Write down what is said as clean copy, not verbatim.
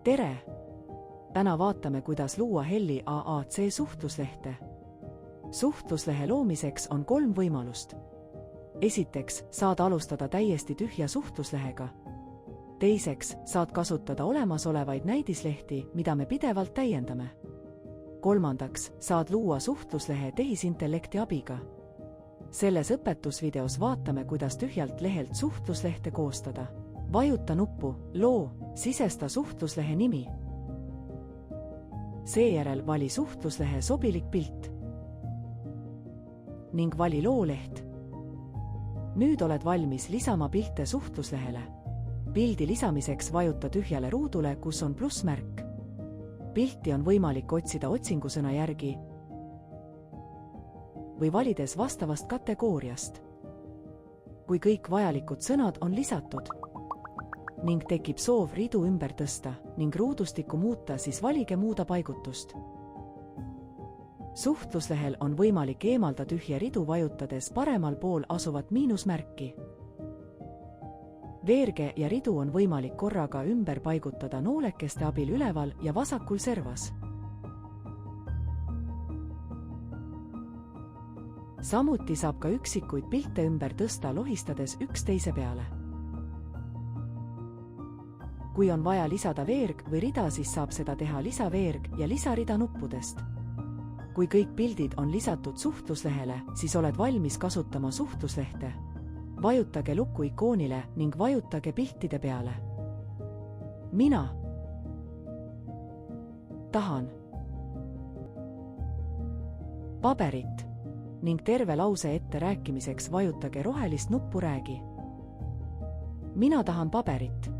tere! Täna vaatame, kuidas luua Helli AAC suhtluslehte. Suhtluslehe loomiseks on 3 võimalust. Esiteks, saad alustada täiesti tühja suhtluslehega. Teiseks, saad kasutada olemasolevaid näidislehti, mida me pidevalt täiendame. Kolmandaks, saad luua suhtluslehe tehisintellekti abiga. Selles õpetusvideos vaatame, kuidas tühjalt lehelt suhtluslehte koostada. Vajuta nuppu Loo, sisesta suhtluslehe nimi. Seejärel vali suhtluslehe sobilik pilt ning vali looleht. Nüüd oled valmis lisama pilte suhtluslehele. Pildi lisamiseks vajuta tühjale ruudule, kus on plussmärk. Pilti on võimalik otsida otsingusõna järgi või valides vastavast kategooriast. Kui kõik vajalikud sõnad on lisatud ning tekib soov ridu ümber tõsta ning ruudustikku muuta, siis valige muuda paigutust. Suhtluslehel on võimalik eemalda tühje ridu vajutades paremal pool asuvat miinusmärki. Veerge ja ridu on võimalik korraga ümber paigutada noolekeste abil üleval ja vasakul servas. Samuti saab ka üksikuid pilte ümber tõsta lohistades üksteise peale. Kui on vaja lisada veerg või rida, siis saab seda teha lisaveerg ja lisarida nuppudest. Kui kõik pildid on lisatud suhtluslehele, siis oled valmis kasutama suhtluslehte. Vajutage lukku ikoonile ning vajutage piltide peale. Mina tahan paberit ning terve lause ette rääkimiseks vajutage rohelist nuppu Räägi. Mina tahan paberit.